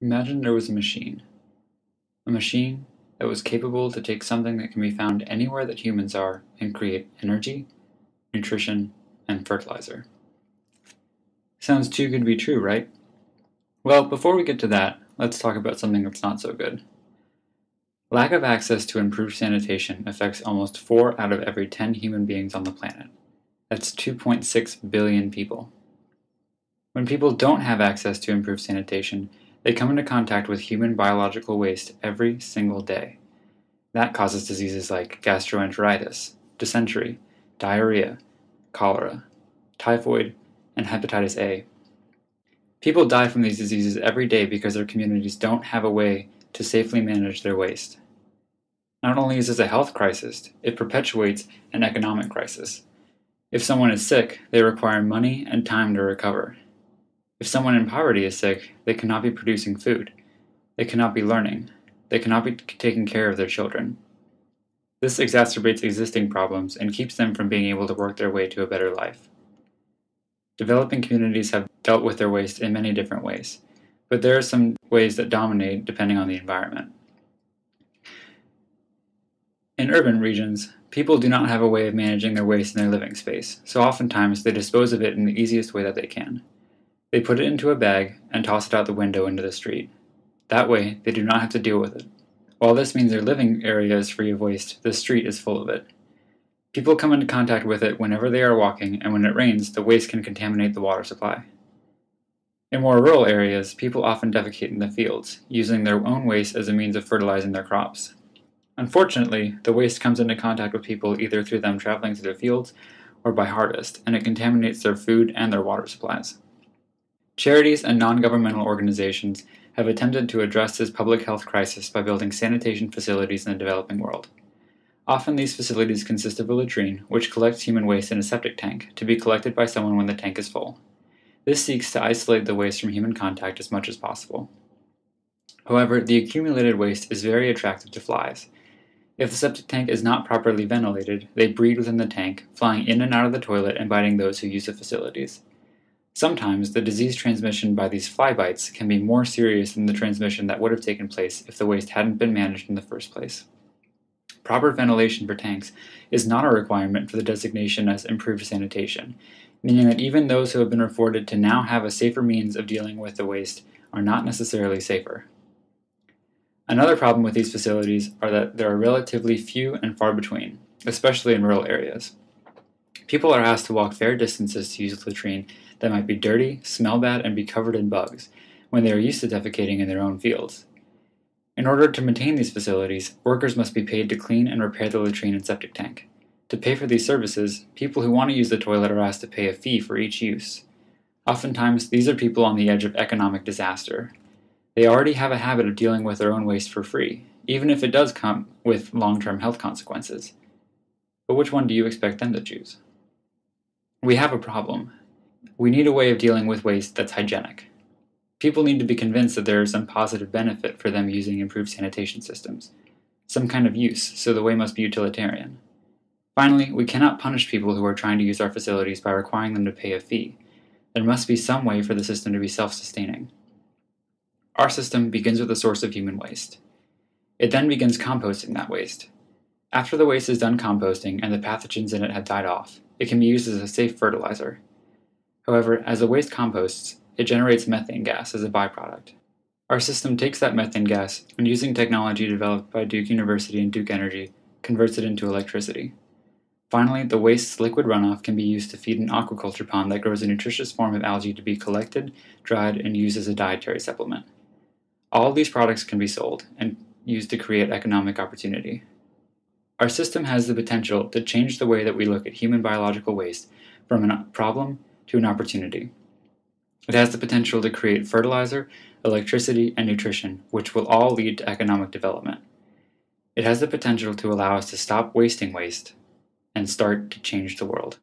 Imagine there was a machine that was capable to take something that can be found anywhere that humans are and create energy, nutrition, and fertilizer. Sounds too good to be true, right? Well, before we get to that, let's talk about something that's not so good. Lack of access to improved sanitation affects almost 4 out of every 10 human beings on the planet. That's 2.6 billion people. When people don't have access to improved sanitation, they come into contact with human biological waste every single day. That causes diseases like gastroenteritis, dysentery, diarrhea, cholera, typhoid, and hepatitis A. People die from these diseases every day because their communities don't have a way to safely manage their waste. Not only is this a health crisis, it perpetuates an economic crisis. If someone is sick, they require money and time to recover. If someone in poverty is sick, they cannot be producing food. They cannot be learning. They cannot be taking care of their children. This exacerbates existing problems and keeps them from being able to work their way to a better life. Developing communities have dealt with their waste in many different ways, but there are some ways that dominate depending on the environment. In urban regions, people do not have a way of managing their waste in their living space, so oftentimes they dispose of it in the easiest way that they can. They put it into a bag and toss it out the window into the street. That way, they do not have to deal with it. While this means their living area is free of waste, the street is full of it. People come into contact with it whenever they are walking, and when it rains, the waste can contaminate the water supply. In more rural areas, people often defecate in the fields, using their own waste as a means of fertilizing their crops. Unfortunately, the waste comes into contact with people either through them traveling through the fields or by harvest, and it contaminates their food and their water supplies. Charities and non-governmental organizations have attempted to address this public health crisis by building sanitation facilities in the developing world. Often these facilities consist of a latrine, which collects human waste in a septic tank, to be collected by someone when the tank is full. This seeks to isolate the waste from human contact as much as possible. However, the accumulated waste is very attractive to flies. If the septic tank is not properly ventilated, they breed within the tank, flying in and out of the toilet and biting those who use the facilities. Sometimes, the disease transmission by these fly bites can be more serious than the transmission that would have taken place if the waste hadn't been managed in the first place. Proper ventilation for tanks is not a requirement for the designation as improved sanitation, meaning that even those who have been reported to now have a safer means of dealing with the waste are not necessarily safer. Another problem with these facilities are that there are relatively few and far between, especially in rural areas. People are asked to walk fair distances to use a latrine that might be dirty, smell bad, and be covered in bugs, when they are used to defecating in their own fields. In order to maintain these facilities, workers must be paid to clean and repair the latrine and septic tank. To pay for these services, people who want to use the toilet are asked to pay a fee for each use. Oftentimes, these are people on the edge of economic disaster. They already have a habit of dealing with their own waste for free, even if it does come with long-term health consequences. But which one do you expect them to choose? We have a problem. We need a way of dealing with waste that's hygienic. People need to be convinced that there is some positive benefit for them using improved sanitation systems, some kind of use, so the way must be utilitarian. Finally, we cannot punish people who are trying to use our facilities by requiring them to pay a fee. There must be some way for the system to be self-sustaining. Our system begins with a source of human waste. It then begins composting that waste. After the waste is done composting and the pathogens in it have died off, it can be used as a safe fertilizer. However, as the waste composts, it generates methane gas as a byproduct. Our system takes that methane gas and, using technology developed by Duke University and Duke Energy, converts it into electricity. Finally, the waste's liquid runoff can be used to feed an aquaculture pond that grows a nutritious form of algae to be collected, dried, and used as a dietary supplement. All of these products can be sold and used to create economic opportunity. Our system has the potential to change the way that we look at human biological waste from a problem to an opportunity. It has the potential to create fertilizer, electricity, and nutrition, which will all lead to economic development. It has the potential to allow us to stop wasting waste and start to change the world.